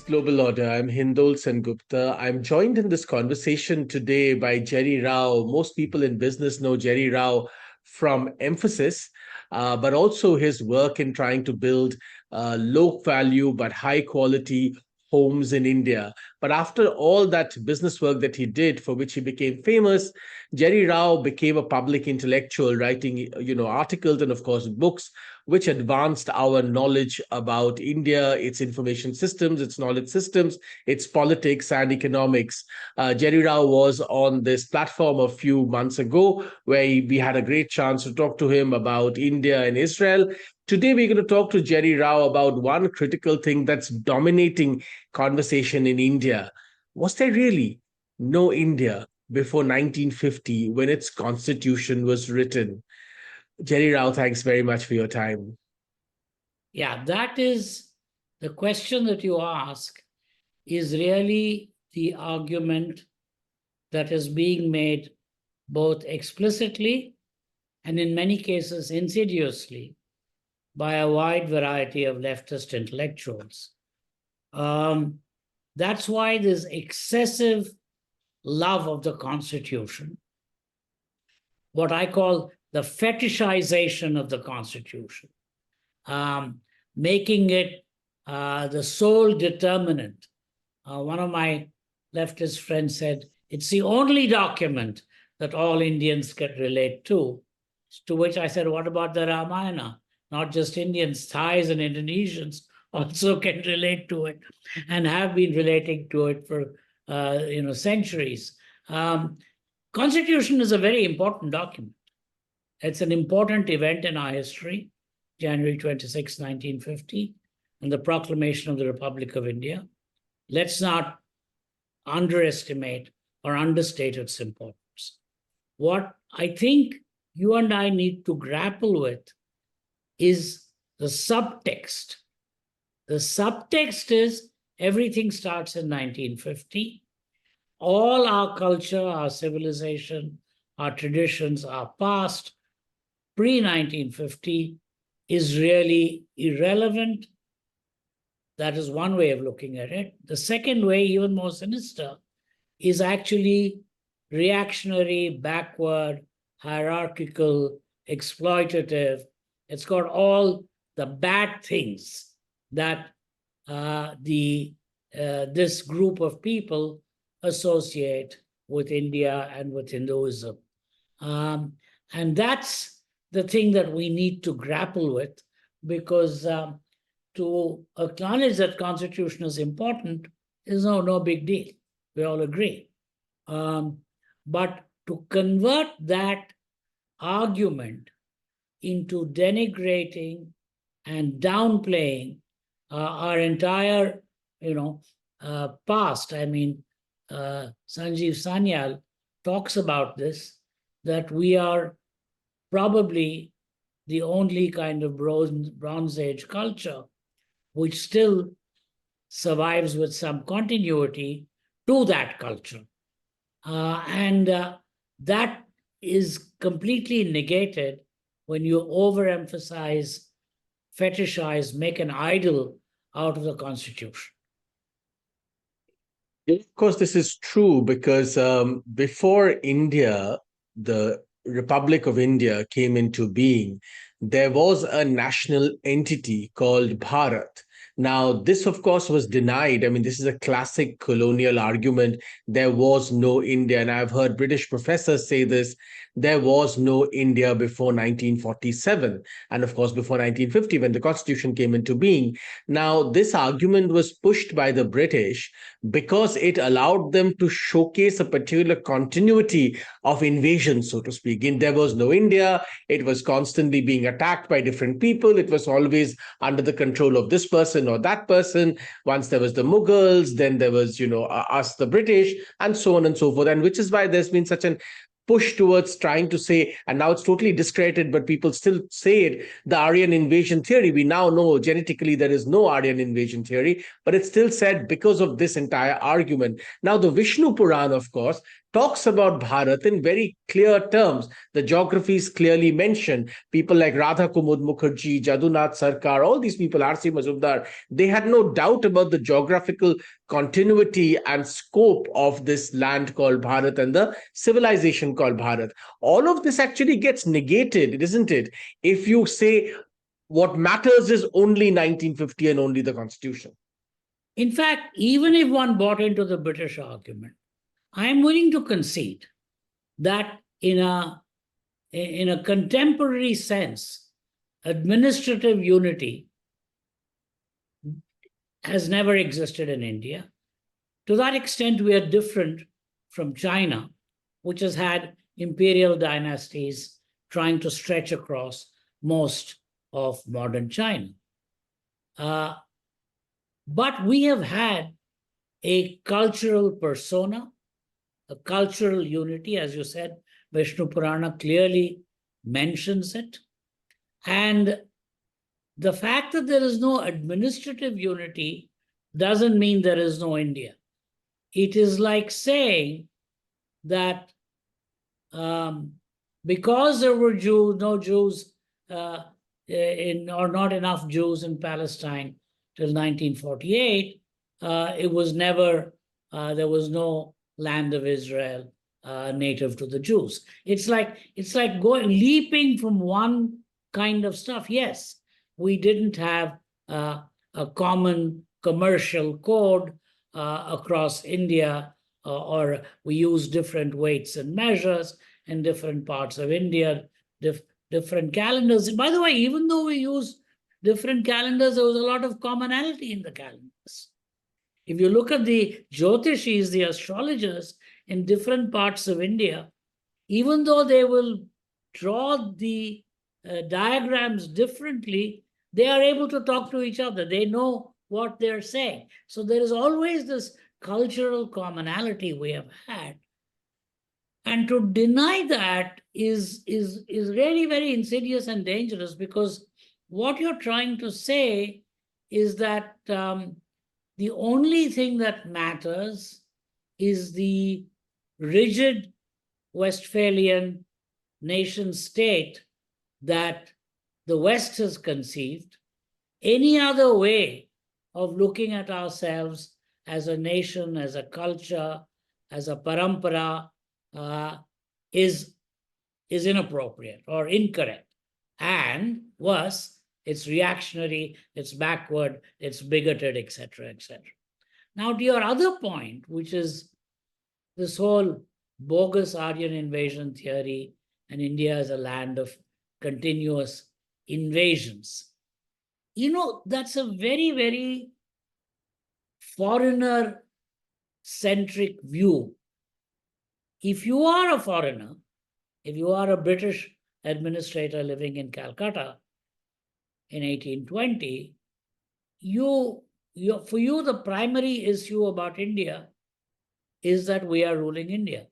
Global Order. I'm Hindol Sengupta. I'm joined in this conversation today by Jerry Rao. Most people in business know Jerry Rao from Emphasis, but also his work in trying to build low value but high quality homes in India. But after all that business work that he did, for which he became famous, Jerry Rao became a public intellectual, writing articles and of course books which advanced our knowledge about India, its information systems, its knowledge systems, its politics and economics. Jerry Rao was on this platform a few months ago where we had a great chance to talk to him about India and Israel. Today, we're going to talk to Jerry Rao about one critical thing that's dominating conversation in India. Was there really no India before 1950 when its constitution was written? Jerry Rao, thanks very much for your time. Yeah, that is the question that you ask is really the argument that is being made both explicitly and in many cases insidiously by a wide variety of leftist intellectuals. That's why this excessive love of the Constitution, what I call the fetishization of the Constitution, making it the sole determinant. One of my leftist friends said, it's the only document that all Indians can relate to which I said, what about the Ramayana? Not just Indians, Thais and Indonesians also can relate to it and have been relating to it for centuries. Constitution is a very important document. It's an important event in our history, January 26, 1950, and the proclamation of the Republic of India. Let's not underestimate or understate its importance. What I think you and I need to grapple with is the subtext. The subtext is everything starts in 1950. All our culture, our civilization, our traditions, our past, pre-1950 is really irrelevant. That is one way of looking at it. The second way, even more sinister, is actually reactionary, backward, hierarchical, exploitative. It's got all the bad things that this group of people associate with India and with Hinduism. And that's the thing that we need to grapple with, because to acknowledge that Constitution is important is no big deal. We all agree. But to convert that argument into denigrating and downplaying our entire, past. I mean, Sanjeev Sanyal talks about this, that we are probably the only kind of Bronze Age culture which still survives with some continuity to that culture. And that is completely negated when you overemphasize, fetishize, make an idol out of the Constitution. Of course, this is true because before India, the Republic of India came into being, there was a national entity called Bharat. Now, this, of course, was denied. I mean, this is a classic colonial argument. There was no India. And I've heard British professors say this. There was no India before 1947. And of course, before 1950, when the Constitution came into being. Now, this argument was pushed by the British because it allowed them to showcase a particular continuity of invasion, so to speak. There was no India. It was constantly being attacked by different people. It was always under the control of this person or that person. Once there was the Mughals, then there was, us, the British, and so on and so forth. And which is why there's been such an push towards trying to say, and now it's totally discredited, but people still say it, the Aryan invasion theory. We now know genetically there is no Aryan invasion theory, but it's still said because of this entire argument. Now, the Vishnu Puran, of course, talks about Bharat in very clear terms. The geography is clearly mentioned. People like Radha Kumud Mukherjee, Jadunath Sarkar, all these people, R.C. Mazumdar, they had no doubt about the geographical continuity and scope of this land called Bharat and the civilization called Bharat. All of this actually gets negated, isn't it? If you say what matters is only 1950 and only the Constitution. In fact, even if one bought into the British argument, I am willing to concede that in a contemporary sense, administrative unity has never existed in India. To that extent, we are different from China, which has had imperial dynasties trying to stretch across most of modern China. But we have had a cultural persona, a cultural unity, as you said, Vishnu Purana clearly mentions it. And the fact that there is no administrative unity doesn't mean there is no India. It is like saying that because there were no Jews or not enough Jews in Palestine till 1948, it was never, there was no land of Israel native to the Jews. It's like leaping from one kind of stuff. Yes, we didn't have a common commercial code across India, or we use different weights and measures in different parts of India, different calendars. By the way, even though we use different calendars, there was a lot of commonality in the calendars. If you look at the Jyotishis, the astrologers in different parts of India, even though they will draw the diagrams differently, they are able to talk to each other. They know what they're saying. So there is always this cultural commonality we have had. And to deny that is really very insidious and dangerous, because what you're trying to say is that the only thing that matters is the rigid Westphalian nation state that the West has conceived. Any other way of looking at ourselves as a nation, as a culture, as a parampara is inappropriate or incorrect. And worse, it's reactionary, it's backward, it's bigoted, etc., etc. Now, to your other point, which is this whole bogus Aryan invasion theory and India as a land of continuous invasions. You know, that's a very, very foreigner-centric view. If you are a foreigner, if you are a British administrator living in Calcutta in 1820, for you, the primary issue about India is that we are ruling India.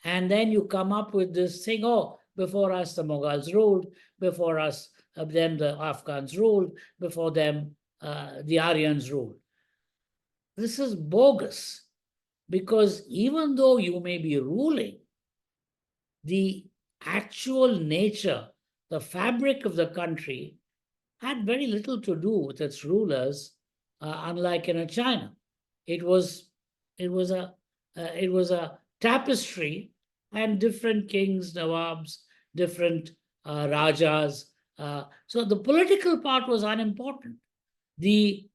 And then you come up with this thing, oh, before us the Mughals ruled, before us them the Afghans ruled, before them the Aryans ruled. This is bogus, because even though you may be ruling, the actual nature, the fabric of the country had very little to do with its rulers, unlike in China. It was a tapestry, and different kings, nawabs, different rajas. So the political part was unimportant. The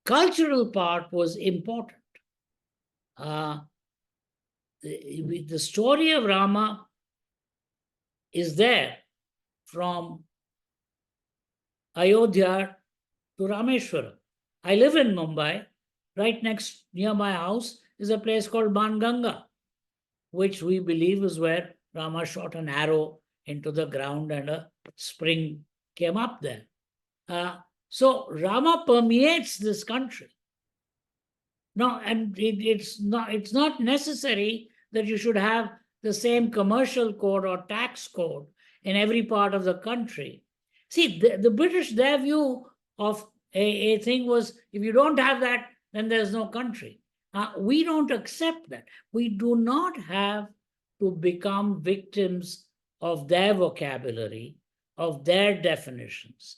cultural part was important. The story of Rama is there from Ayodhya to Rameshwaram. I live in Mumbai. Right near my house is a place called Banganga, which we believe is where Rama shot an arrow into the ground and a spring came up there. So Rama permeates this country. No, and it's not necessary that you should have the same commercial code or tax code in every part of the country. See, the British, their view of a thing was, if you don't have that, then there's no country. We don't accept that. We do not have to become victims of their vocabulary, of their definitions.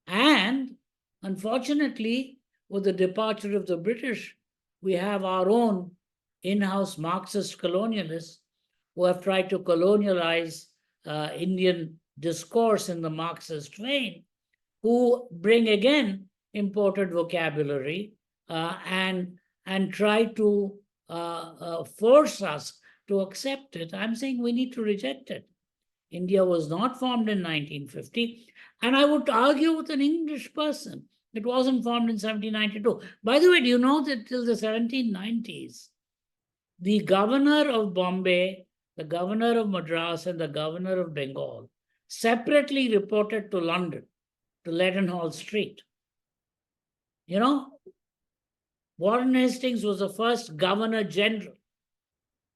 And unfortunately, with the departure of the British, we have our own in-house Marxist colonialists who have tried to colonialize Indian discourse in the Marxist vein, who bring again imported vocabulary and try to force us to accept it. I'm saying we need to reject it. India was not formed in 1950. And I would argue with an English person, it wasn't formed in 1792. By the way, do you know that till the 1790s, the governor of Bombay, the governor of Madras, and the governor of Bengal separately reported to London, to Leadenhall Street. You know, Warren Hastings was the first governor general.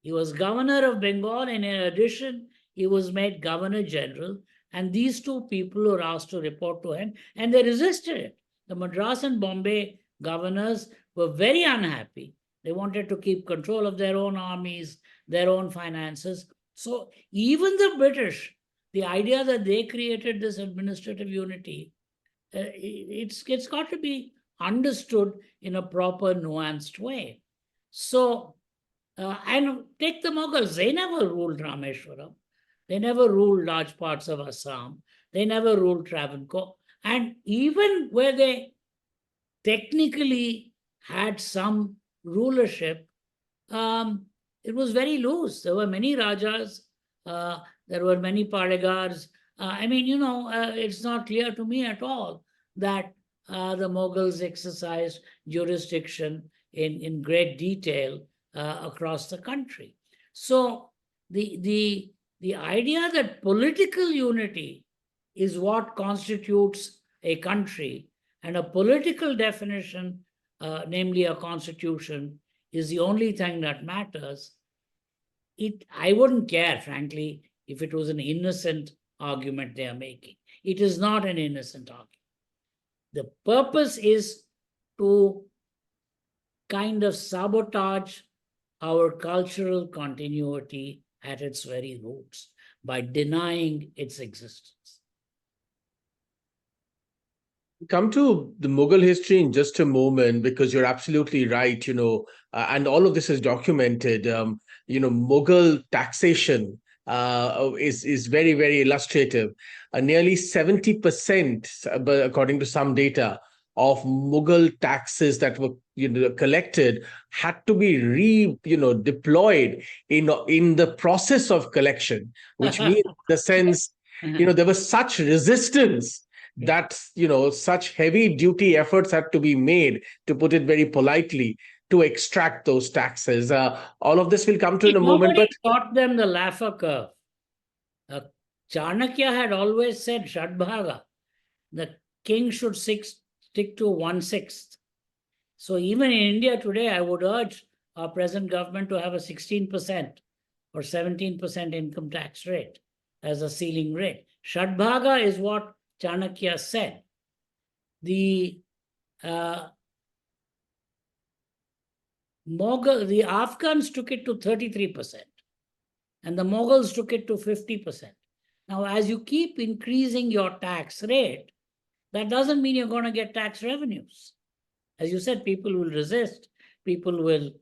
He was governor of Bengal, and in addition, he was made governor general. And these two people were asked to report to him, and they resisted it. The Madras and Bombay governors were very unhappy. They wanted to keep control of their own armies, their own finances. So even the British, the idea that they created this administrative unity, it's got to be understood in a proper, nuanced way. So, and take the Mughals, they never ruled Rameshwaram. They never ruled large parts of Assam. They never ruled Travancore. And even where they technically had some rulership, it was very loose. There were many Rajas, there were many Paregars. I mean, it's not clear to me at all that the Mughals exercised jurisdiction in great detail across the country. So the idea that political unity is what constitutes a country, and a political definition, namely a constitution, is the only thing that matters, I wouldn't care, frankly, if it was an innocent argument they are making. It is not an innocent argument. The purpose is to kind of sabotage our cultural continuity at its very roots by denying its existence. Come to the Mughal history in just a moment, because you're absolutely right, and all of this is documented. Mughal taxation is very, very illustrative. Nearly 70%, according to some data, of Mughal taxes that were collected had to be deployed in the process of collection, which means, in the sense, there was such resistance that such heavy duty efforts had to be made, to put it very politely, to extract those taxes. All of this will come to in a moment. Nobody taught them the Laffer curve. Chanakya had always said Shadbhaga. The king should stick to 1/6. So even in India today, I would urge our present government to have a 16% or 17% income tax rate as a ceiling rate. Shadbhaga is what Chanakya said. The Afghans took it to 33%, and the Mughals took it to 50%. Now, as you keep increasing your tax rate, that doesn't mean you're going to get tax revenues. As you said, people will resist. People will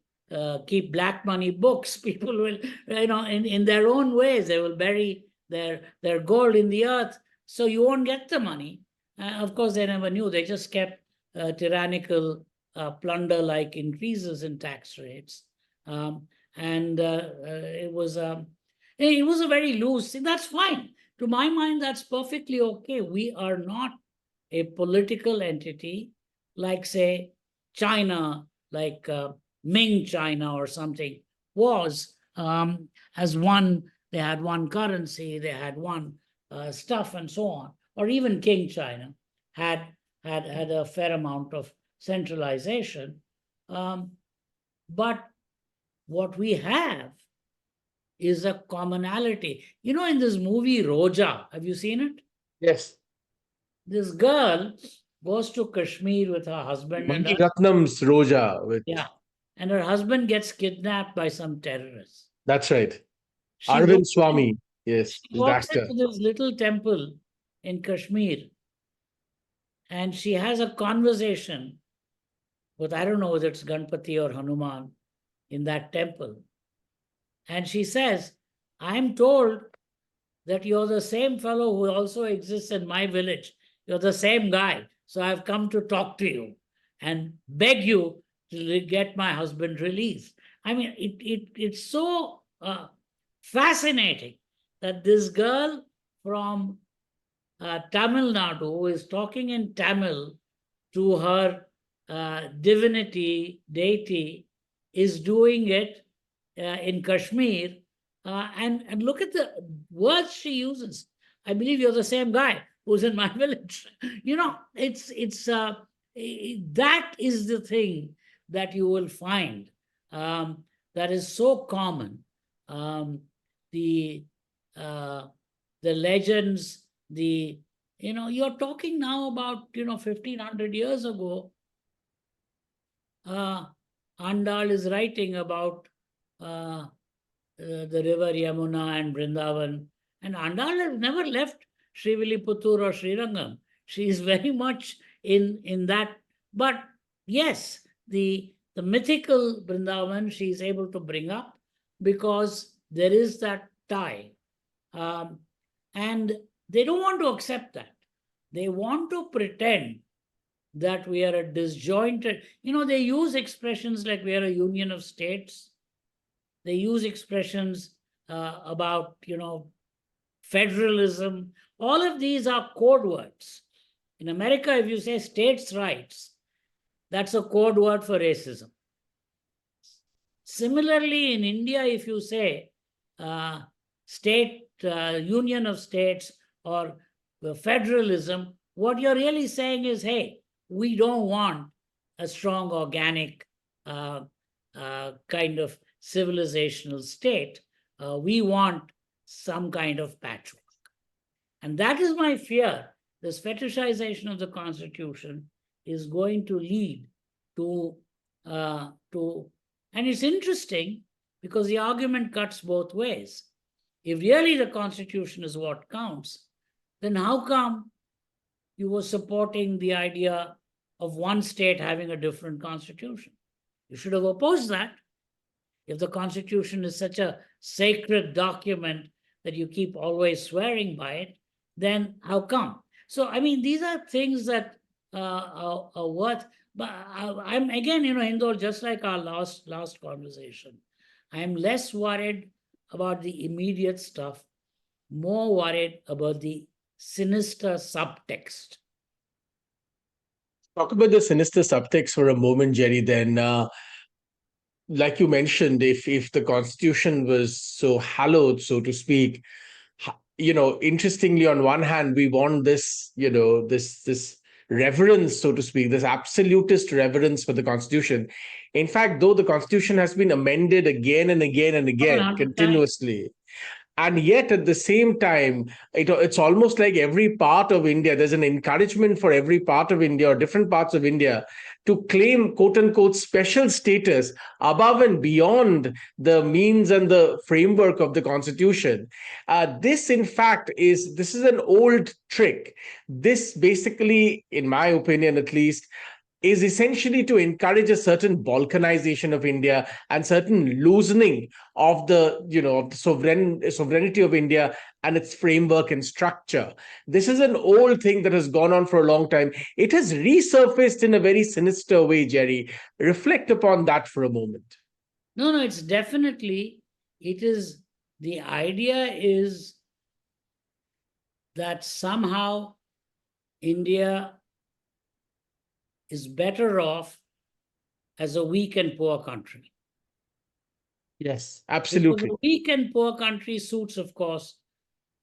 keep black money books. People will, in their own ways, they will bury their gold in the earth. So you won't get the money. Of course, they never knew. They just kept tyrannical plunder-like increases in tax rates. It was a very loose thing. That's fine. To my mind, that's perfectly okay. We are not a political entity like, say, China, like Ming China or something was. As one, they had one currency, they had one stuff and so on. Or even King China had a fair amount of centralization. But what we have is a commonality. In this movie Roja, have you seen it? Yes. This girl goes to Kashmir with her husband. Mani Ratnam's Roja. Yeah. and her husband gets kidnapped by some terrorists. That's right. She Arvind walks Swamy, yes, she is the walks actor. into this little temple in Kashmir, and she has a conversation with, I don't know whether it's Ganpati or Hanuman in that temple. And she says, I'm told that you're the same fellow who also exists in my village. You're the same guy. So I've come to talk to you and beg you to get my husband released. I mean, it's so fascinating that this girl from Tamil Nadu who is talking in Tamil to her deity, is doing it in Kashmir. And look at the words she uses. I believe you're the same guy who's in my village. You know, that is the thing that you will find that is so common. Um, the uh, the legends, you're talking now about 1500 years ago. Andal is writing about the river Yamuna and Vrindavan. And Andal has never left Srivilliputtur or Srirangam. She is very much in that. But yes, the mythical Vrindavan she is able to bring up because there is that tie. And they don't want to accept that. They want to pretend that we are a disjointed, they use expressions like we are a union of states. They use expressions about, federalism. All of these are code words. In America, if you say states' rights, that's a code word for racism. Similarly, in India, if you say union of states or federalism, what you're really saying is, hey, we don't want a strong organic kind of civilizational state. We want some kind of patchwork. And that is my fear. This fetishization of the Constitution is going to lead to and it's interesting because the argument cuts both ways. If really the Constitution is what counts, then how come you were supporting the idea of one state having a different constitution? You should have opposed that. If the Constitution is such a sacred document that you keep always swearing by it, then how come? So, I mean, these are things that are worth. But I'm again, Hindol, just like our last conversation, I'm less worried about the immediate stuff, more worried about the sinister subtext. Talk about the sinister subtext for a moment, Jerry. Then, like you mentioned, if the Constitution was so hallowed, so to speak, interestingly, on one hand, we want this, this reverence, so to speak, this absolutist reverence for the Constitution. In fact, though the Constitution has been amended again and again and again, continuously, and yet at the same time, it's almost like every part of India, there's an encouragement for every part of India or different parts of India to claim quote unquote special status above and beyond the means and the framework of the Constitution. This in fact this is an old trick. This basically, in my opinion at least, is essentially to encourage a certain balkanization of India and certain loosening of the of the sovereignty of India and its framework and structure. This is an old thing that has gone on for a long time. It has resurfaced in a very sinister way, Jerry. Reflect upon that for a moment. No, it's definitely, the idea is that somehow India is better off as a weak and poor country. Yes, absolutely. Because a weak and poor country suits, of course,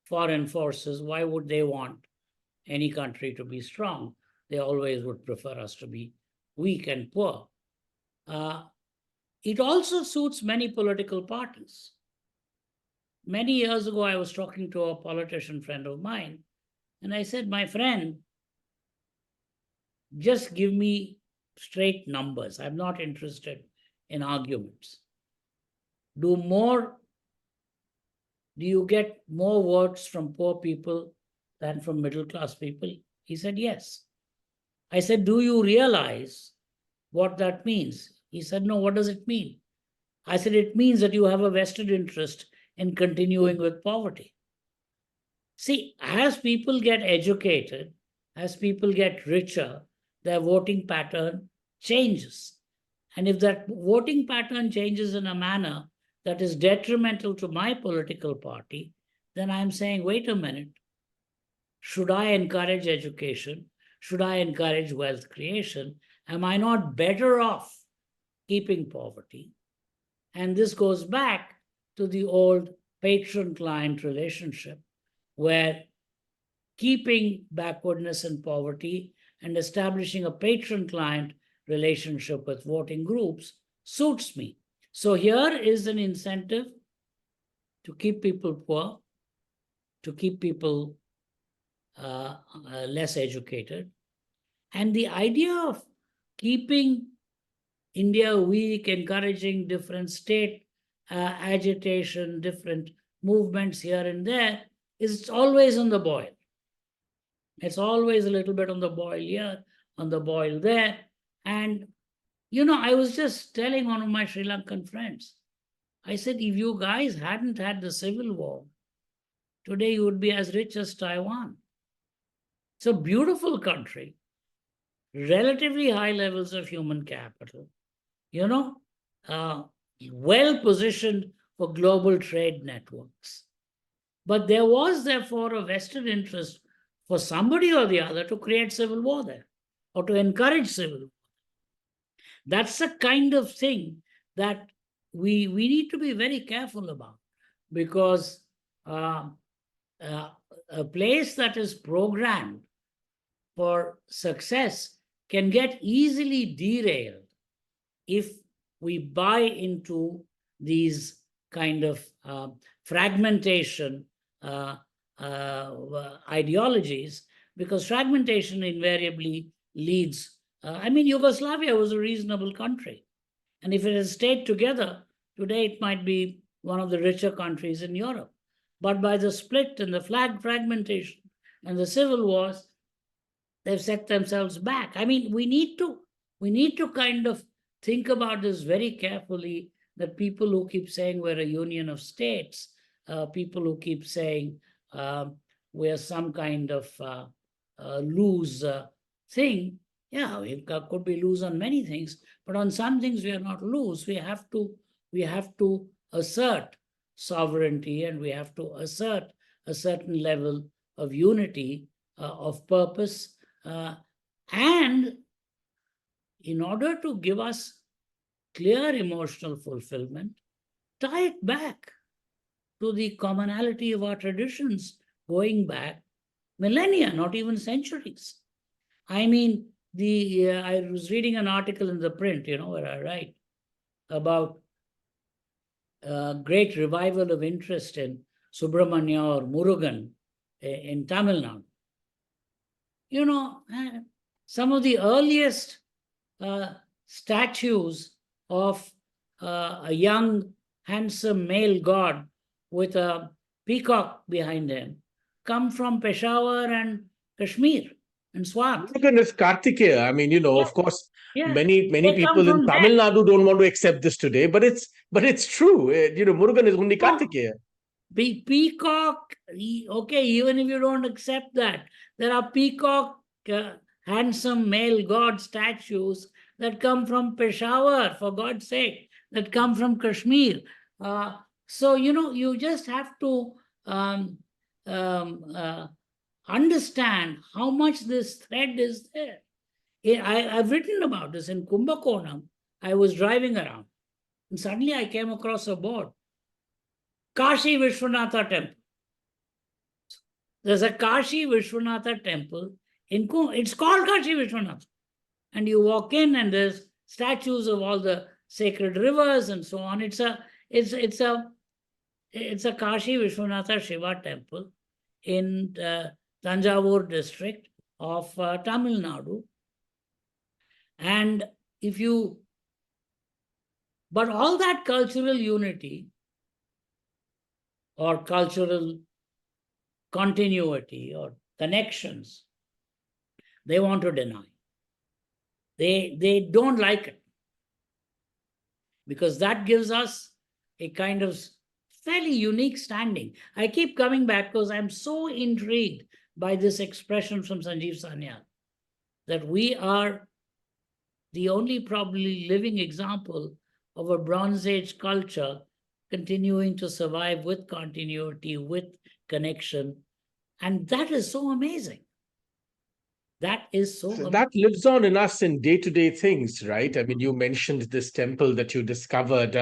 foreign forces. Why would they want any country to be strong? They always would prefer us to be weak and poor. It also suits many political parties. Many years ago, I was talking to a politician friend of mine, and I said, my friend, just give me straight numbers. I'm not interested in arguments? Do you get more votes from poor people than from middle-class people? He said, yes. I said, do you realize what that means? He said, no, what does it mean? I said, it means that you have a vested interest in continuing with poverty. See, as people get educated, as people get richer, their voting pattern changes. And if that voting pattern changes in a manner that is detrimental to my political party, then I'm saying, wait a minute, should I encourage education? Should I encourage wealth creation? Am I not better off keeping poverty? And this goes back to the old patron-client relationship, where keeping backwardness and poverty and establishing a patron-client relationship with voting groups suits me. So here is an incentive to keep people poor, to keep people less educated. And the idea of keeping India weak, encouraging different state agitation, different movements here and there, is always on the boil. It's always a little bit on the boil here, on the boil there. And, I was just telling one of my Sri Lankan friends, I said, if you guys hadn't had the civil war, today you would be as rich as Taiwan. It's a beautiful country, relatively high levels of human capital, well positioned for global trade networks. But there was, therefore, a vested interest for somebody or the other to create civil war there, or to encourage civil war. That's the kind of thing that we need to be very careful about, because a place that is programmed for success can get easily derailed if we buy into these kind of fragmentation ideologies, because fragmentation invariably leads. Yugoslavia was a reasonable country. And if it had stayed together, today it might be one of the richer countries in Europe. But by the split and the fragmentation and the civil wars, they've set themselves back. We need to kind of think about this very carefully, that people who keep saying we're a union of states, people who keep saying we're some kind of loose thing. Yeah, we could be loose on many things, but on some things we are not loose. We have to assert sovereignty, and we have to assert a certain level of unity, of purpose, and in order to give us clear emotional fulfillment, tie it back to the commonality of our traditions going back millennia, not even centuries. I was reading an article in the print, where I write about great revival of interest in Subramanya or Murugan in Tamil Nadu. Some of the earliest statues of a young, handsome male god with a peacock behind him come from Peshawar and Kashmir and Swat. Murugan is Kartikeya. Yeah. Of course, Yeah. many They come people in from Tamil there. Nadu don't want to accept this today, but it's true. Murugan is only Kartikeya. Peacock, okay, even if you don't accept that, there are peacock, handsome male god statues that come from Peshawar, for God's sake, that come from Kashmir. So, you just have to understand how much this thread is there. I've written about this in Kumbakonam. I was driving around, and suddenly I came across a board. Kashi Vishwanatha Temple. There's a Kashi Vishwanatha temple it's called Kashi Vishwanatha. And you walk in, and there's statues of all the sacred rivers and so on. It's a Kashi Vishwanatha Shiva temple in Tanjavur district of Tamil Nadu. And if you But all that cultural unity or cultural continuity or connections, they want to deny. They don't like it, because that gives us a kind of fairly unique standing. I keep coming back because I'm so intrigued by this expression from Sanjeev Sanyal, that we are the only probably living example of a Bronze Age culture continuing to survive with continuity, with connection. And that is so amazing. That is so So amazing. that lives on in us in day-to-day things, right? I mean, you mentioned this temple that you discovered.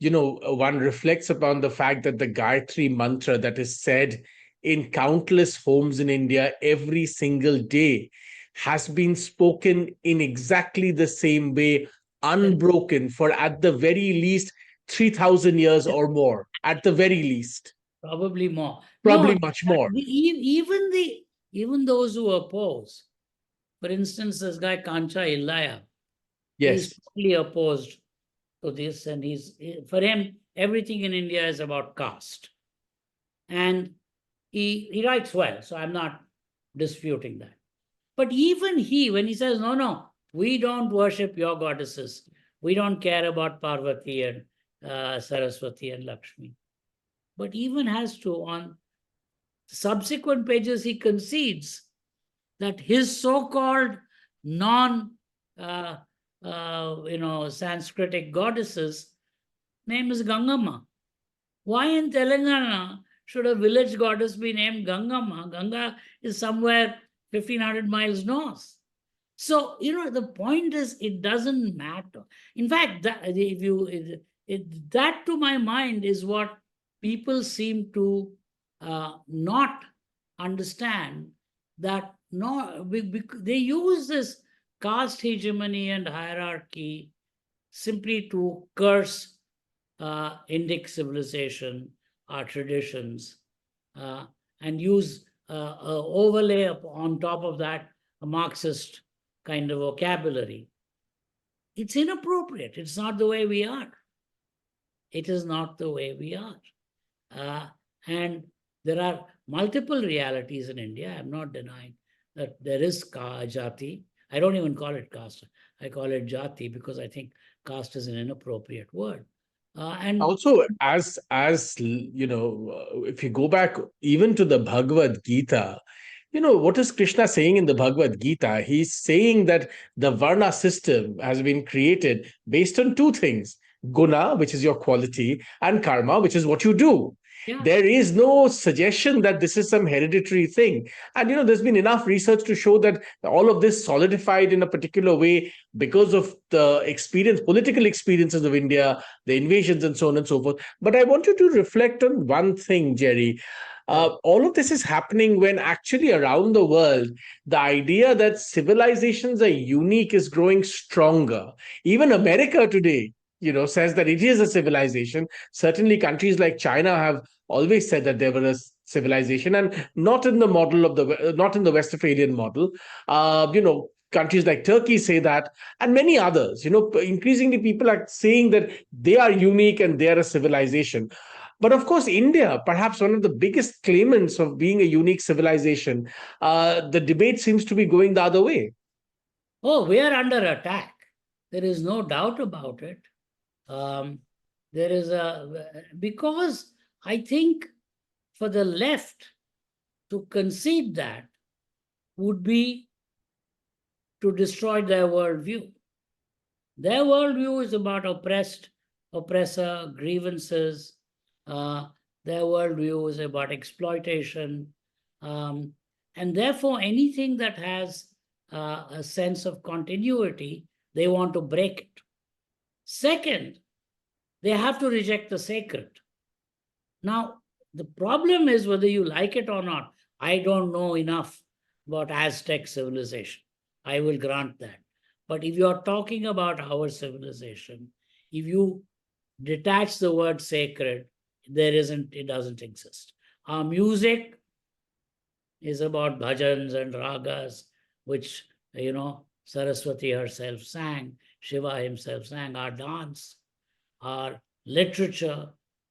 One reflects upon the fact that the Gayatri mantra that is said in countless homes in India every single day has been spoken in exactly the same way, unbroken, for at the very least 3,000 years or more, at the very least, Probably more. No, probably much more. even those who oppose, for instance, this guy Kancha Illaya, he's Yes. totally opposed to this, and for him, everything in India is about caste. And he writes well, so I'm not disputing that. But even he, when he says, no, no, we don't worship your goddesses, we don't care about Parvati and Saraswati and Lakshmi, but even has to, on subsequent pages, he concedes that his so-called non Sanskritic goddesses name is Gangama. Why in Telangana should a village goddess be named Gangama? Ganga is somewhere 1,500 miles north. So, the point is, it doesn't matter. In fact, that to my mind is what people seem to not understand, that they use this caste hegemony and hierarchy simply to curse Indic civilization, our traditions, and use overlay on top of that a Marxist kind of vocabulary. It's inappropriate. It's not the way we are. It is not the way we are. And there are multiple realities in India. I'm not denying that there is jati. I don't even call it caste. I call it jati because I think caste is an inappropriate word. And Also, if you go back even to the Bhagavad Gita, what is Krishna saying in the Bhagavad Gita? He's saying that the Varna system has been created based on two things: guna, which is your quality, and karma, which is what you do. yeah, There is no suggestion that this is some hereditary thing. And there's been enough research to show that all of this solidified in a particular way because of the political experiences of India, the invasions, and so on and so forth. But I want you to reflect on one thing, Jerry. All of this is happening when actually around the world, the idea that civilizations are unique is growing stronger. Even America today, says that it is a civilization. Certainly, countries like China have always said that they were a civilization, and not in the not in the Westphalian model. Countries like Turkey say that, and many others. Increasingly people are saying that they are unique and they are a civilization. But of course, India, perhaps one of the biggest claimants of being a unique civilization, the debate seems to be going the other way. oh, we are under attack. There is no doubt about it. Um, there is because I think for the left to concede that would be to destroy their worldview. Their worldview is about oppressor, grievances. Uh, their worldview is about exploitation. Um, and therefore, anything that has a sense of continuity, they want to break it. Second, they have to reject the sacred. Now, the problem is whether you like it or not. I don't know enough about Aztec civilization. I will grant that. But if you're talking about our civilization, if you detach the word sacred, it doesn't exist. Our music is about bhajans and ragas, which, Saraswati herself sang, Shiva himself sang. Our dance our literature,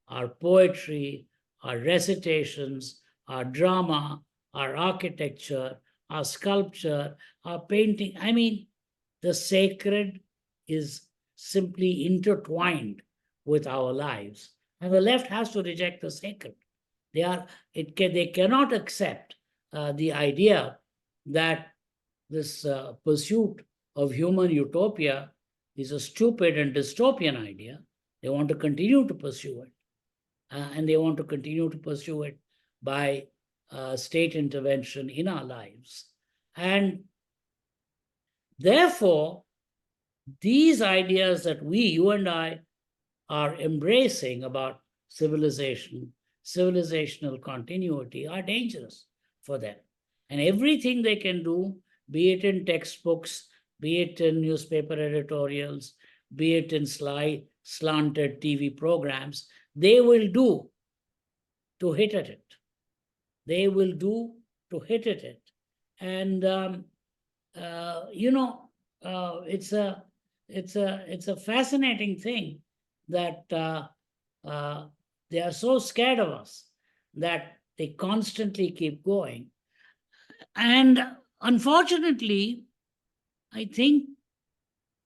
our poetry, our recitations, our drama, our architecture, our sculpture, our painting. I mean, the sacred is simply intertwined with our lives. And the left has to reject the sacred. They cannot accept the idea that this pursuit of human utopia is a stupid and dystopian idea. They want to continue to pursue it. And they want to continue to pursue it by state intervention in our lives. And therefore, these ideas that you and I, are embracing about civilization, civilizational continuity, are dangerous for them. And everything they can do, be it in textbooks, be it in newspaper editorials, be it in slanted TV programs, they will do to hit at it. They will do to hit at it. And, it's a fascinating thing that they are so scared of us that they constantly keep going. And unfortunately, I think,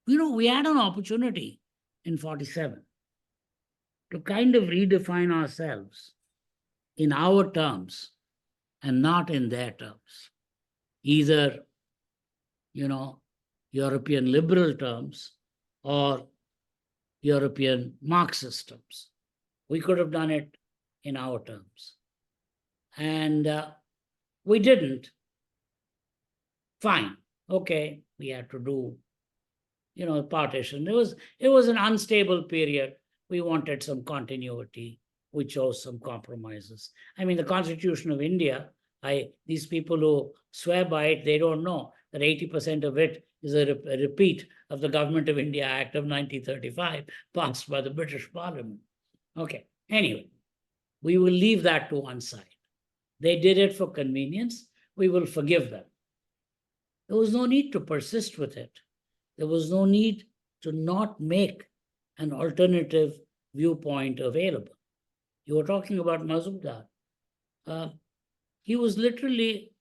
we had an opportunity in 47 to kind of redefine ourselves in our terms and not in their terms. Either, European liberal terms or European Marxist terms. We could have done it in our terms. And we didn't. Fine. Okay, we had to do, partition. It was an unstable period. We wanted some continuity. We chose some compromises. I mean, the Constitution of India, these people who swear by it, they don't know that 80% of it is a repeat of the Government of India Act of 1935, passed by the British Parliament. Okay, anyway, we will leave that to one side. They did it for convenience. We will forgive them. There was no need to persist with it. There was no need to not make an alternative viewpoint available. You were talking about Mazumdar. He was literally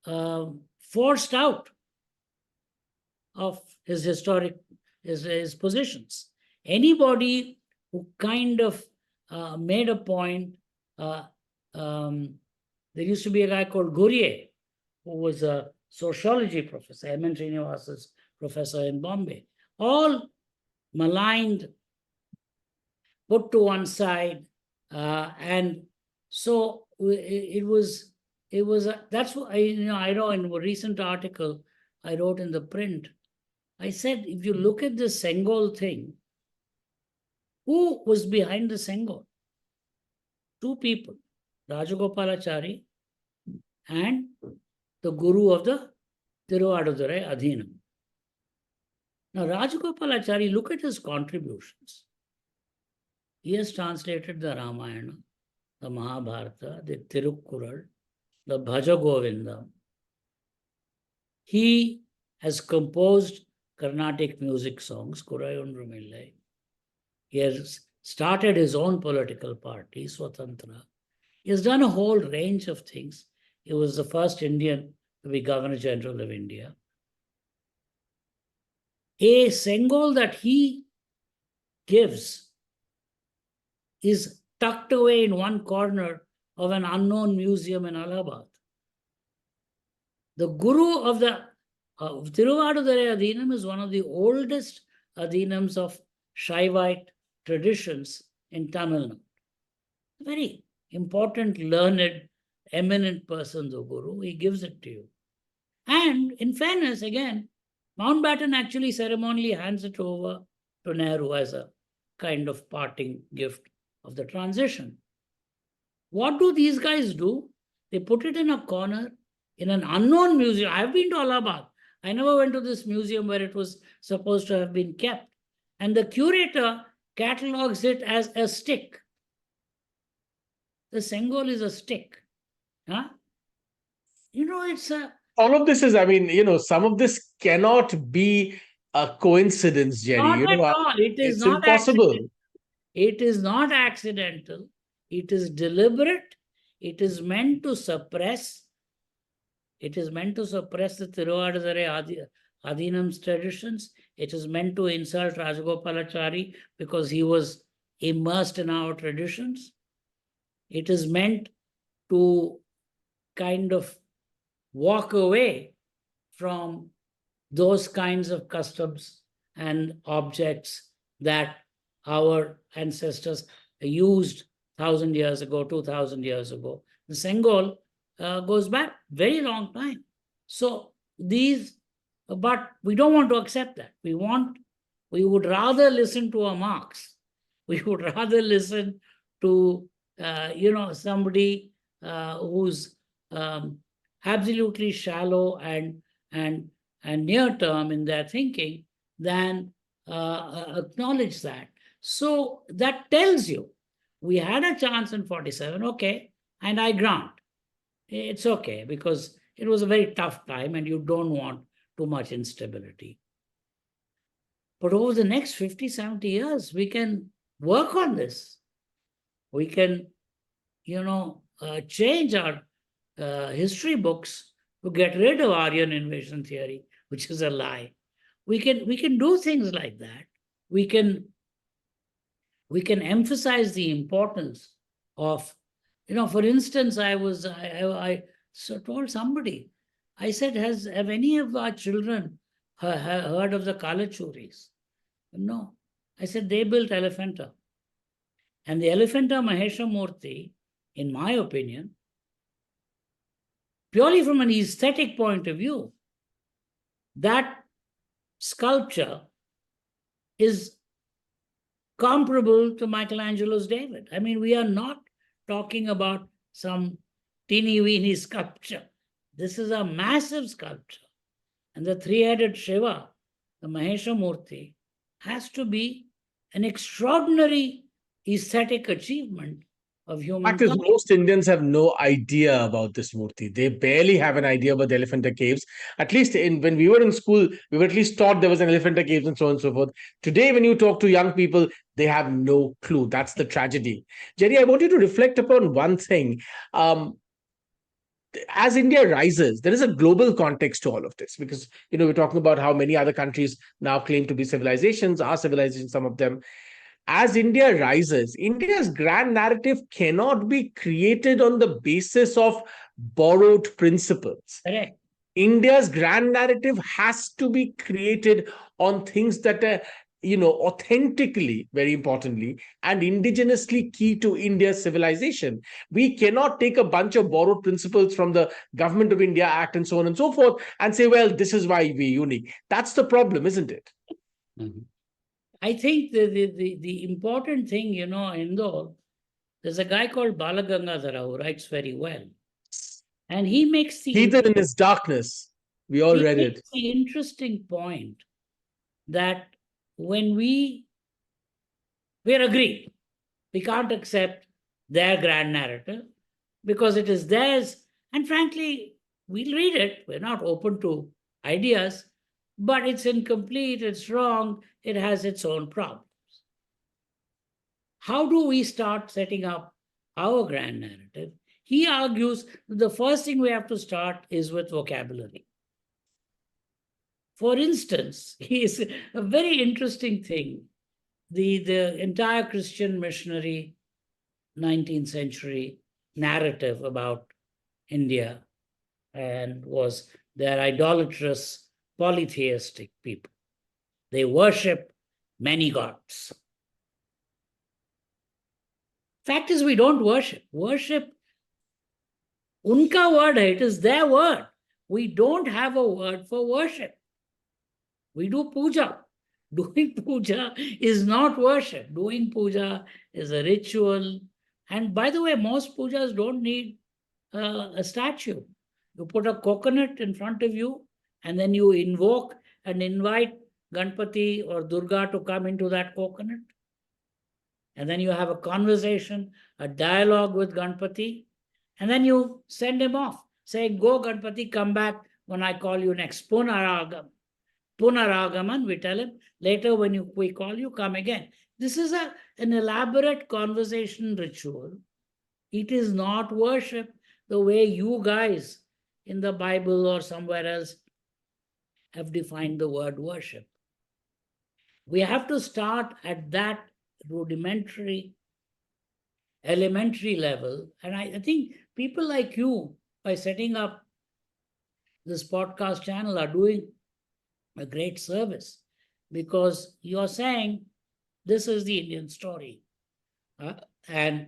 forced out of his historic, his positions. Anybody who kind of made a point, there used to be a guy called Gurye, who was a sociology professor, M.N. Srinivasa's professor in Bombay, all maligned, put to one side, and so that's what I know in a recent article I wrote in the print. I said, if you look at the Sengol thing, who was behind the Sengol? Two people, Rajagopalachari and the guru of the Tiruvadurai Adhinam. Now, Rajagopalachari, look at his contributions. He has translated the Ramayana, the Mahabharata, the Tirukkural, the Bhaja Govinda. He has composed Carnatic music songs, Kurayundrumillai. He has started his own political party, Swatantra. He has done a whole range of things. He was the first Indian to be Governor General of India. A Sengol that he gives is tucked away in one corner of an unknown museum in Allahabad. The guru of the Tiruvadurai Adhinam is one of the oldest Adhinams of Shaivite traditions in Tamil Nadu. Very important, learned, eminent person, the guru. He gives it to you. And in fairness, again, Mountbatten actually ceremonially hands it over to Nehru as a kind of parting gift of the transition. What do these guys do? They put it in a corner in an unknown museum. I've been to Allahabad. I never went to this museum where it was supposed to have been kept. And the curator catalogs it as a stick. The Sengol is a stick. Huh? It's a... All of this is, some of this cannot be a coincidence, Jerry. Not at all. It is It's not impossible. accidental. It is not accidental. It is deliberate. It is meant to suppress. It is meant to suppress the Tiruvadazare Adinam's traditions. It is meant to insult Rajagopalachari because he was immersed in our traditions. It is meant to kind of walk away from those kinds of customs and objects that our ancestors used 1,000 years ago, 2,000 years ago. The Sengol goes back very long time. So these, but we don't want to accept that. We would rather listen to a Marx. We would rather listen to somebody who's absolutely shallow and near term in their thinking than acknowledge that. So that tells you we had a chance in 47, okay, and I grant it's okay because it was a very tough time and you don't want too much instability. But over the next 50, 70 years, we can work on this. We can, change our history books to get rid of Aryan invasion theory, which is a lie. We can do things like that. We can emphasize the importance of, for instance, I told somebody, I said, have any of our children heard of the Kalachuris? No. I said, they built Elephanta. And the Elephanta Mahesha Murthy, in my opinion, purely from an aesthetic point of view, that sculpture is comparable to Michelangelo's David. I mean, we are not talking about some teeny-weeny sculpture. This is a massive sculpture. And the three-headed Shiva, the Mahesha Murthy, has to be an extraordinary aesthetic achievement of human. Fact is, most Indians have no idea about this Murti. They barely have an idea about the Elephanta Caves. At least when we were in school, we were at least taught there was an Elephanta Caves and so on and so forth. Today, when you talk to young people, they have no clue. That's the tragedy. Jerry, I want you to reflect upon one thing. As India rises, there is a global context to all of this because we're talking about how many other countries now claim to be civilizations, are civilizations, some of them. As India rises, India's grand narrative cannot be created on the basis of borrowed principles. Correct. India's grand narrative has to be created on things that are, authentically, very importantly, and indigenously key to India's civilization. We cannot take a bunch of borrowed principles from the Government of India Act and so on and so forth and say, well, this is why we're unique. That's the problem, isn't it? Mm-hmm. I think the important thing, Hindol, there's a guy called Balagangadhara who writes very well. And he makes the... Heathen in his darkness. We all read it. The interesting point that when we're agreed, we can't accept their grand narrative because it is theirs. And frankly, we'll read it. We're not open to ideas, but it's incomplete, it's wrong, it has its own problems. How do we start setting up our grand narrative? He argues that the first thing we have to start is with vocabulary. For instance, is a very interesting thing. The entire Christian missionary 19th century narrative about India and was their idolatrous polytheistic people. They worship many gods. Fact is, we don't worship. Worship, unka word hai, it is their word. We don't have a word for worship. We do puja. Doing puja is not worship. Doing puja is a ritual. And by the way, most pujas don't need a statue. You put a coconut in front of you and then you invoke and invite Ganpati or Durga to come into that coconut. And then you have a conversation, a dialogue with Ganpati. And then you send him off, saying, go Ganpati, come back when I call you next. Punaragam. Punaragaman, we tell him, later when we call you, come again. This is an elaborate conversation ritual. It is not worship the way you guys in the Bible or somewhere else have defined the word worship. We have to start at that rudimentary, elementary level. And I think people like you, by setting up this podcast channel, are doing a great service, because you're saying this is the Indian story. And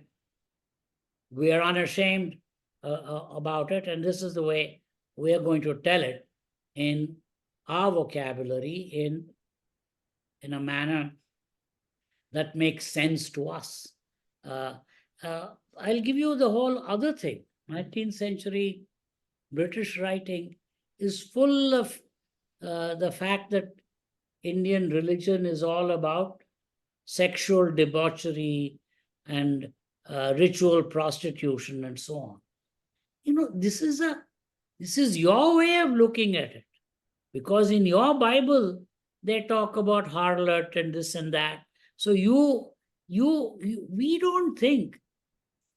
we are unashamed about it. And this is the way we are going to tell it in our vocabulary, in a manner that makes sense to us. I'll give you the whole other thing. 19th century British writing is full of the fact that Indian religion is all about sexual debauchery and ritual prostitution and so on. This is your way of looking at it, because in your Bible they talk about harlot and this and that. So we don't think.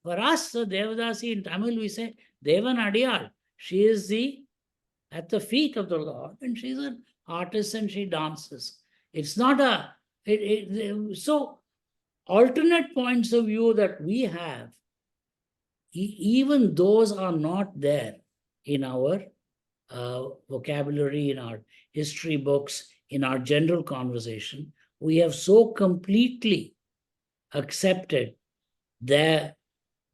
For us, the Devadasi in Tamil, we say Devan Adiyal. She is at the feet of the Lord, and she's an artist and she dances. It's not so alternate points of view that we have, even those are not there in our vocabulary, in our history books, in our general conversation. We have so completely accepted their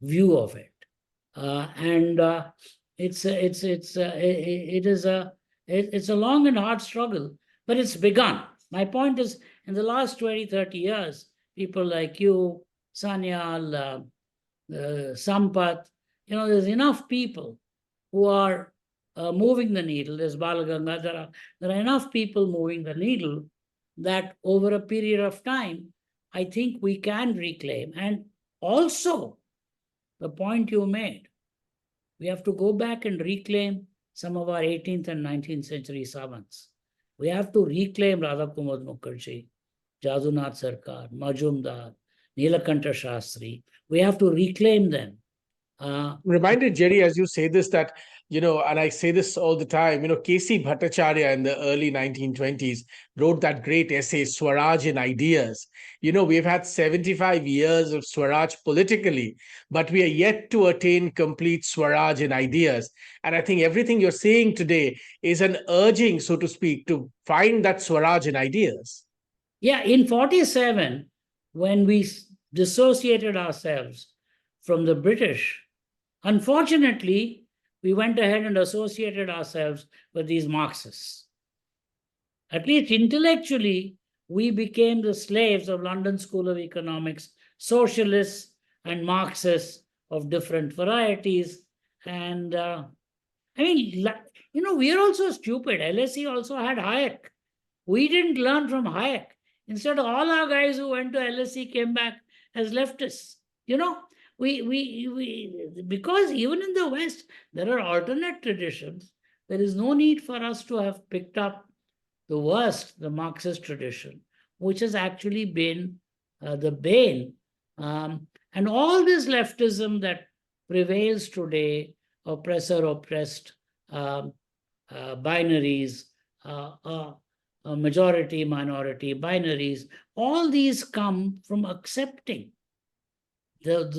view of it, and it's a long and hard struggle, but it's begun. My point is, in the last 20, 30 years, people like you, Sanyal, Sampath, there's enough people who are moving the needle. There's Balaganga. There are enough people moving the needle that over a period of time, I think we can reclaim. And also, the point you made, we have to go back and reclaim some of our 18th and 19th century savants. We have to reclaim Radha Kumar Mukherjee, Jadunath Sarkar, Majumdar, Nilakanta Shastri. We have to reclaim them. Reminded, Jerry, as you say this, that, and I say this all the time, K.C. Bhattacharya in the early 1920s wrote that great essay, Swaraj in Ideas. We've had 75 years of Swaraj politically, but we are yet to attain complete Swaraj in ideas. And I think everything you're saying today is an urging, so to speak, to find that Swaraj in ideas. Yeah, in 47, when we dissociated ourselves from the British, unfortunately, we went ahead and associated ourselves with these Marxists. At least intellectually, we became the slaves of London School of Economics, socialists and Marxists of different varieties. And we are also stupid. LSE also had Hayek. We didn't learn from Hayek. Instead, all our guys who went to LSE came back as leftists. Because even in the West, there are alternate traditions. There is no need for us to have picked up the worst, the Marxist tradition, which has actually been the bane. And all this leftism that prevails today, oppressor-oppressed binaries, majority-minority binaries, all these come from accepting it's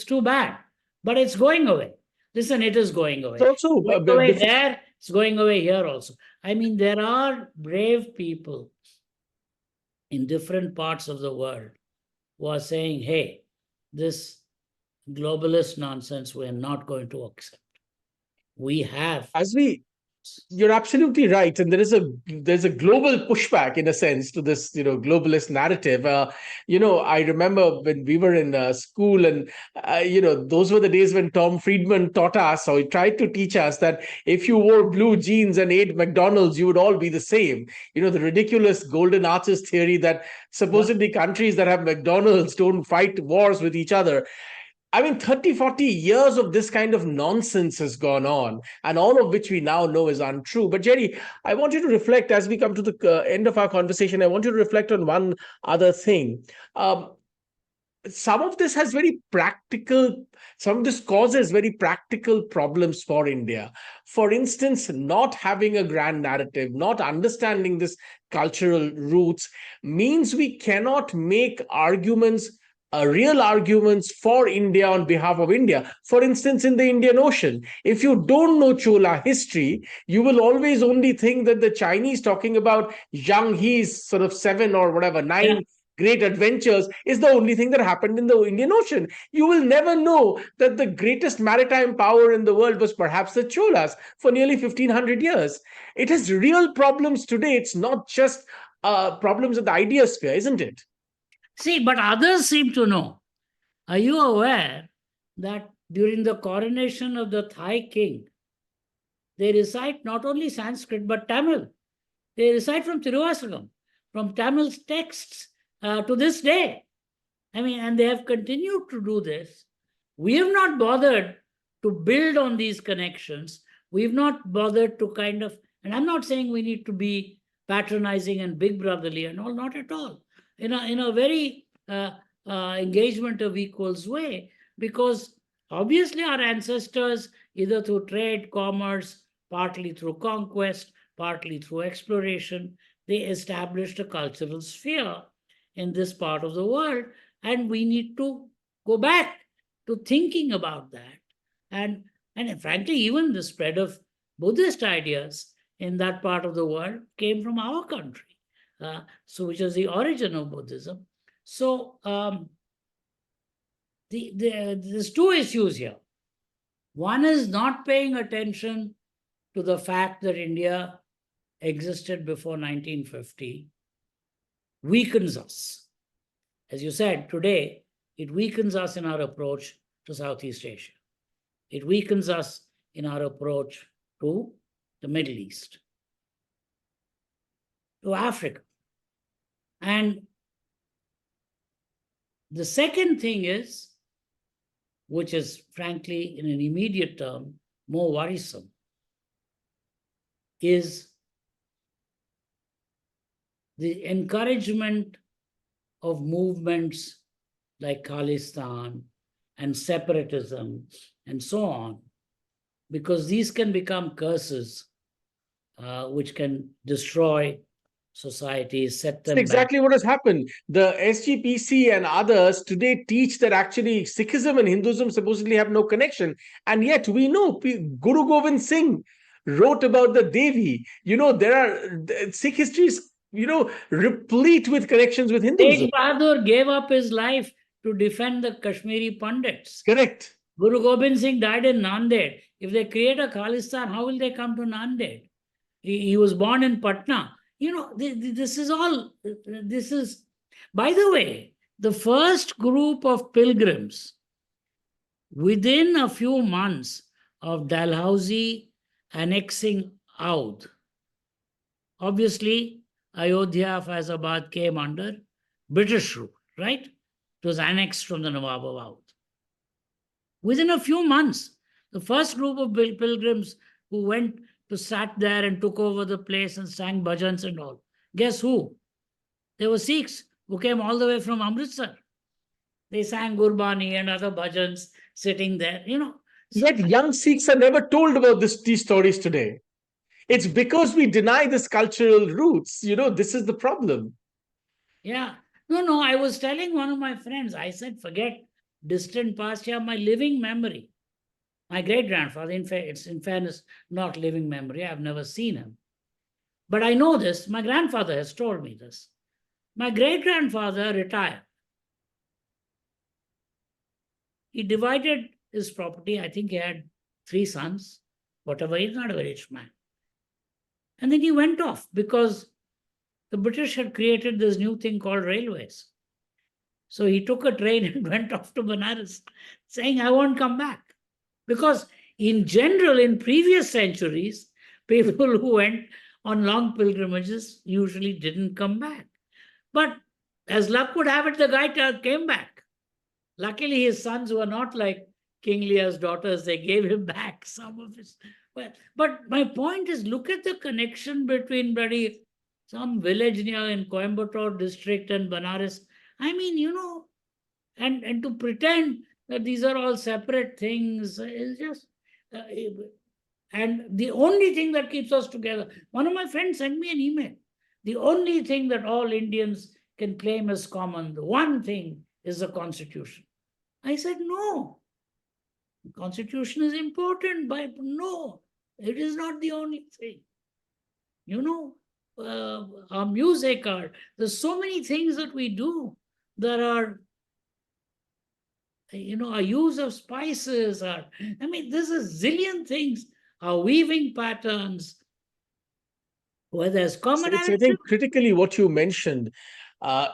too bad, but it's going away. Listen, it is going away. It's also going away there, it's going away here also. I mean, there are brave people in different parts of the world who are saying, hey, this globalist nonsense we're not going to accept. We have. You're absolutely right, and there's a global pushback in a sense to this globalist narrative. I remember when we were in school, and those were the days when Tom Friedman taught us, or he tried to teach us, that if you wore blue jeans and ate McDonald's, you would all be the same. The ridiculous golden arches theory that supposedly countries that have McDonald's don't fight wars with each other. I mean, 30, 40 years of this kind of nonsense has gone on, and all of which we now know is untrue. But Jerry, I want you to reflect as we come to the end of our conversation. I want you to reflect on one other thing. Um, some of this has very practical, some of this causes very practical problems for India. For instance, not having a grand narrative, not understanding this cultural roots means we cannot make arguments, real arguments for India on behalf of India. For instance, in the Indian Ocean, if you don't know Chola history, you will always only think that the Chinese talking about Zhang He's sort of 7 or whatever 9 great adventures is the only thing that happened in the Indian Ocean. You will never know that the greatest maritime power in the world was perhaps the Cholas for nearly 1500 years. It has real problems today. It's not just problems of the idea sphere, isn't it? See, but others seem to know. Are you aware that during the coronation of the Thai king, they recite not only Sanskrit but Tamil? They recite from Tiruvasalam, from Tamil texts to this day. I mean, and they have continued to do this. We have not bothered to build on these connections. We've not bothered to kind of, and I'm not saying we need to be patronizing and big brotherly and all, not at all. In a very engagement of equals way, because obviously our ancestors, either through trade, commerce, partly through conquest, partly through exploration, they established a cultural sphere in this part of the world. And we need to go back to thinking about that. And frankly, even the spread of Buddhist ideas in that part of the world came from our country, so which is the origin of Buddhism. So there's two issues here. One is not paying attention to the fact that India existed before 1950 weakens us. As you said, today, it weakens us in our approach to Southeast Asia. It weakens us in our approach to the Middle East, to Africa. And the second thing is, which is frankly, in an immediate term, more worrisome, is the encouragement of movements like Khalistan and separatism and so on, because these can become curses which can destroy societies, set them That's exactly back. what has happened. The SGPC and others today teach that actually Sikhism and Hinduism supposedly have no connection. And yet we know Guru Gobind Singh wrote about the Devi. There are Sikh histories, replete with connections with Hinduism. Tegh Bahadur gave up his life to defend the Kashmiri Pandits. Correct. Guru Gobind Singh died in Nanded. If they create a Khalistan, how will they come to Nanded? He was born in Patna. This is, by the way, the first group of pilgrims within a few months of Dalhousie annexing Oudh. Obviously, Ayodhya, Faizabad came under British rule, right? It was annexed from the Nawab of Oudh. Within a few months, the first group of pilgrims who went to sat there and took over the place and sang bhajans and all. Guess who? They were Sikhs who came all the way from Amritsar. They sang Gurbani and other bhajans sitting there, Yet young Sikhs are never told about these stories today. It's because we deny this cultural roots. This is the problem. Yeah. No, I was telling one of my friends, I said, forget distant past, here, my living memory. My great-grandfather, it's in fairness, not living memory. I've never seen him. But I know this. My grandfather has told me this. My great-grandfather retired. He divided his property. I think he had 3 sons, whatever. He's not a very rich man. And then he went off because the British had created this new thing called railways. So he took a train and went off to Benares, saying, I won't come back. Because in general, in previous centuries, people who went on long pilgrimages usually didn't come back. But as luck would have it, the guy came back. Luckily, his sons were not like King Lear's daughters. They gave him back some of his. Well, but my point is, look at the connection between bloody some village near in Coimbatore district and Banaras. I mean, and to pretend that these are all separate things is just. And the only thing that keeps us together, one of my friends sent me an email. The only thing that all Indians can claim as common, the one thing is the Constitution. I said, no, the Constitution is important, but no, it is not the only thing. Our music, there's so many things that we do that are, our use of spices, there's a zillion things, our weaving patterns, where there's It's, I commonality. think, critically what you mentioned. Uh,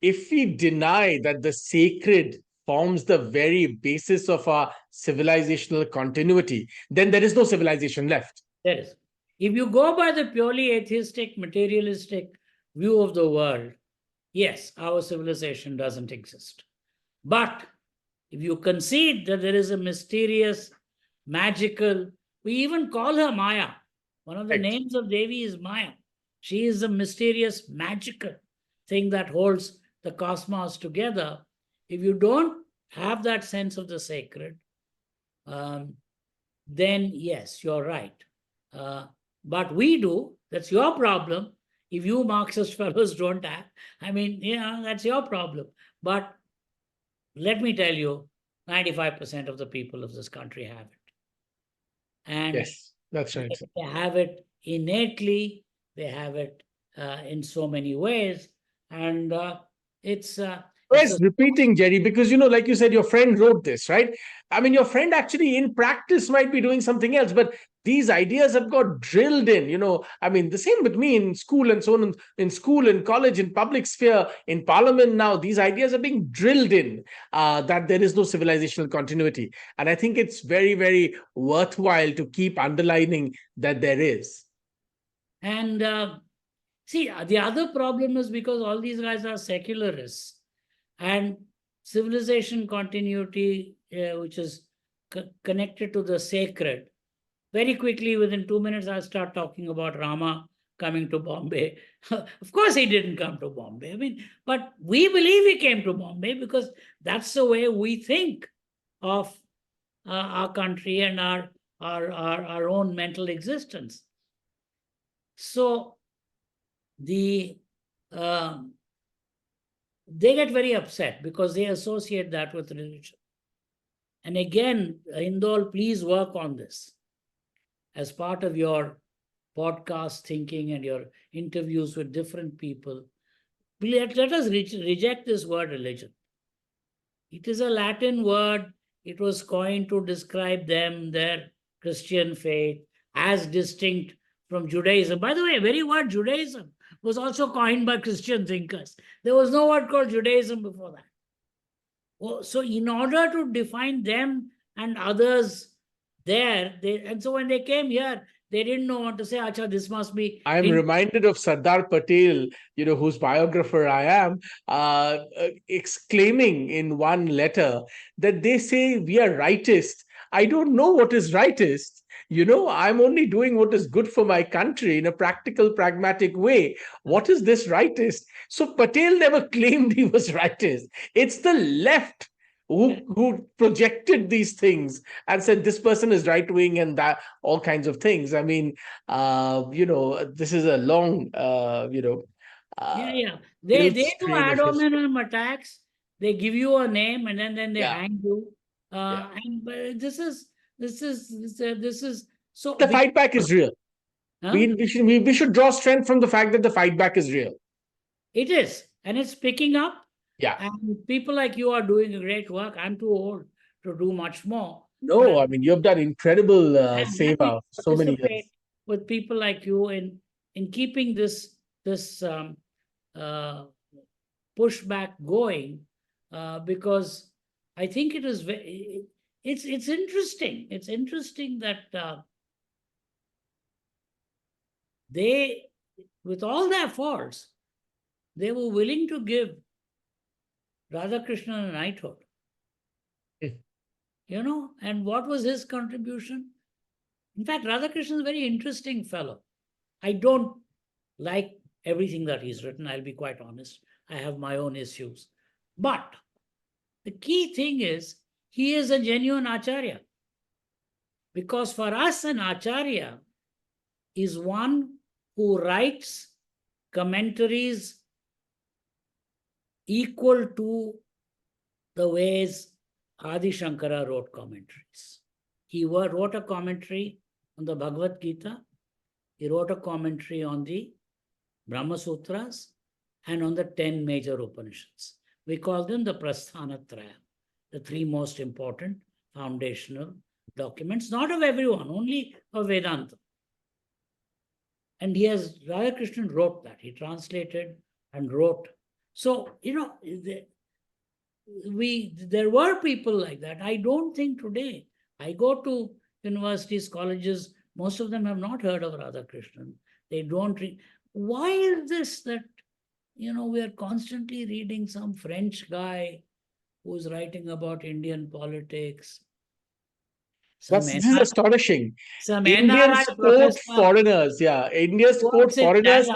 if we deny that the sacred forms the very basis of our civilizational continuity, then there is no civilization left. There is. If you go by the purely atheistic, materialistic view of the world, yes, our civilization doesn't exist. But if you concede that there is a mysterious, magical, we even call her Maya. One of the Right. names of Devi is Maya. She is a mysterious, magical thing that holds the cosmos together. If you don't have that sense of the sacred, then yes, you're right. But we do. That's your problem. If you Marxist fellows don't have, that's your problem. But let me tell you, 95% of the people of this country have it. And Yes, that's right. they have it innately. They have it in so many ways. And it's Yes, repeating, Jerry, because, like you said, your friend wrote this, right? I mean, your friend actually in practice might be doing something else, but these ideas have got drilled in, the same with me in school and so on, in school, in college, in public sphere, in parliament now, these ideas are being drilled in, that there is no civilizational continuity. And I think it's very, very worthwhile to keep underlining that there is. And see, the other problem is because all these guys are secularists, and civilization continuity, which is connected to the sacred. Very quickly, within 2 minutes, I'll start talking about Rama coming to Bombay. Of course, he didn't come to Bombay. But we believe he came to Bombay because that's the way we think of our country and our own mental existence. So they get very upset because they associate that with religion. And again, Hindol, please work on this as part of your podcast thinking and your interviews with different people. Let us reject this word religion. It is a Latin word. It was coined to describe them, their Christian faith, as distinct from Judaism. By the way, very word Judaism was also coined by Christian thinkers. There was no word called Judaism before that. So in order to define them and others there, so when they came here, they didn't know what to say. Acha, this must be. I'm reminded of Sardar Patel, whose biographer I am, exclaiming in one letter that they say we are rightist. I don't know what is rightist. I'm only doing what is good for my country in a practical, pragmatic way. What is this rightist? So Patel never claimed he was rightist. It's the left who projected these things and said this person is right wing and that all kinds of things. This is a long, yeah. They do strain ad of history. hominem attacks. They give you a name and then they Yeah. hang you. Yeah. And this is so. The fight back is real. Huh? We should draw strength from the fact that the fight back is real. It is, and it's picking up. Yeah. And people like you are doing great work. I'm too old to do much more. No, you have done incredible seva so many years. With people like you in keeping this pushback going, because I think it is it's interesting. It's interesting that they, with all their faults, they were willing to give Radhakrishnan a knighthood. And what was his contribution? In fact, Radhakrishnan is a very interesting fellow. I don't like everything that he's written, I'll be quite honest. I have my own issues. But the key thing is, he is a genuine acharya. Because for us, an acharya is one who writes commentaries equal to the ways Adi Shankara wrote commentaries. He wrote a commentary on the Bhagavad Gita. He wrote a commentary on the Brahma Sutras and on the 10 major Upanishads. We call them the Prasthanatraya, the three most important foundational documents, not of everyone, only of Vedanta. And Radhakrishnan wrote that. He translated and wrote. So, there were people like that. I don't think today. I go to universities, colleges, most of them have not heard of Radhakrishnan. They don't read. Why is this that, we are constantly reading some French guy who's writing about Indian politics? This is astonishing. Some Indians NRI quote professor. foreigners. Yeah, Indians quote foreigners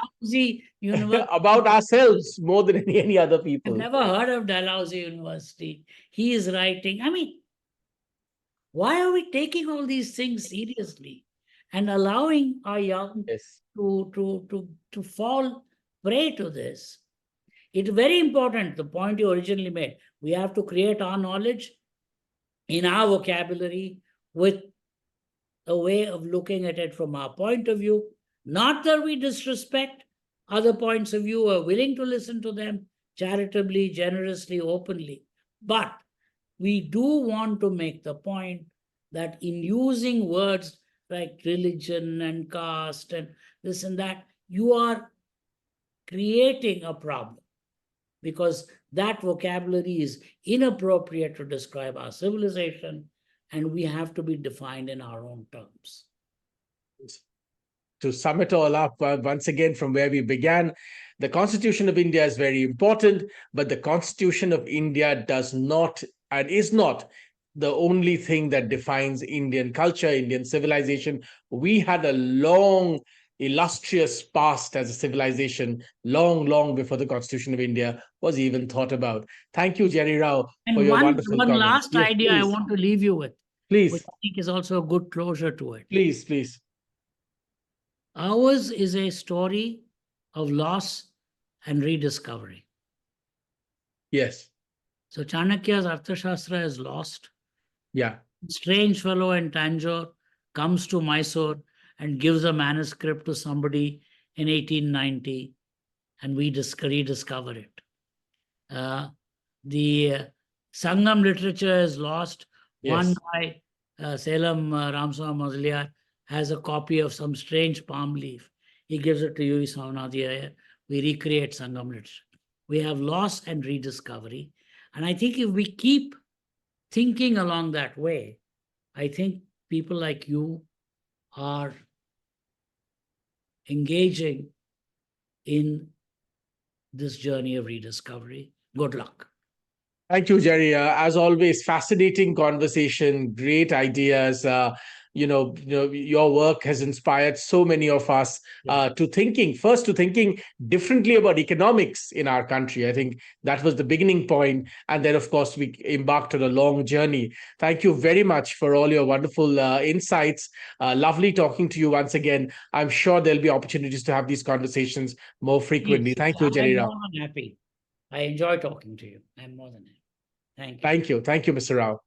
about ourselves more than any other people. I've never heard of Dalhousie University. He is writing. Why are we taking all these things seriously and allowing our young to fall prey to this? It's very important, the point you originally made. We have to create our knowledge in our vocabulary with a way of looking at it from our point of view. Not that we disrespect other points of view, are willing to listen to them charitably, generously, openly. But we do want to make the point that in using words like religion and caste and this and that, you are creating a problem, because that vocabulary is inappropriate to describe our civilization, and we have to be defined in our own terms. To sum it all up, once again, from where we began, the Constitution of India is very important, but the Constitution of India does not and is not the only thing that defines Indian culture, Indian civilization. We had a long, illustrious past as a civilization, long before the Constitution of India was even thought about. Thank you, Jerry Rao, for your wonderful comments. One last idea please. I want to leave you with, please, which I think is also a good closure to it. Please. Ours is a story of loss and rediscovery. Yes. So Chanakya's Arthashastra is lost. Yeah. Strange fellow in Tanjore comes to Mysore and gives a manuscript to somebody in 1890, and we rediscover it. The Sangam literature is lost. Yes. One guy, Salem Ramswamy Mazliar, has a copy of some strange palm leaf. He gives it to U.V. Swaminathan. We recreate Sangam literature. We have loss and rediscovery. And I think if we keep thinking along that way, I think people like you are engaging in this journey of rediscovery. Good luck. Thank you, Jerry. As always, fascinating conversation, great ideas. Your work has inspired so many of us to thinking differently about economics in our country. I think that was the beginning point. And then, of course, we embarked on a long journey. Thank you very much for all your wonderful insights. Lovely talking to you once again. I'm sure there'll be opportunities to have these conversations more frequently. Thank you, Jerry Rao. I'm more than happy. I enjoy talking to you. I'm more than happy. Thank you. Thank you, Mr. Rao.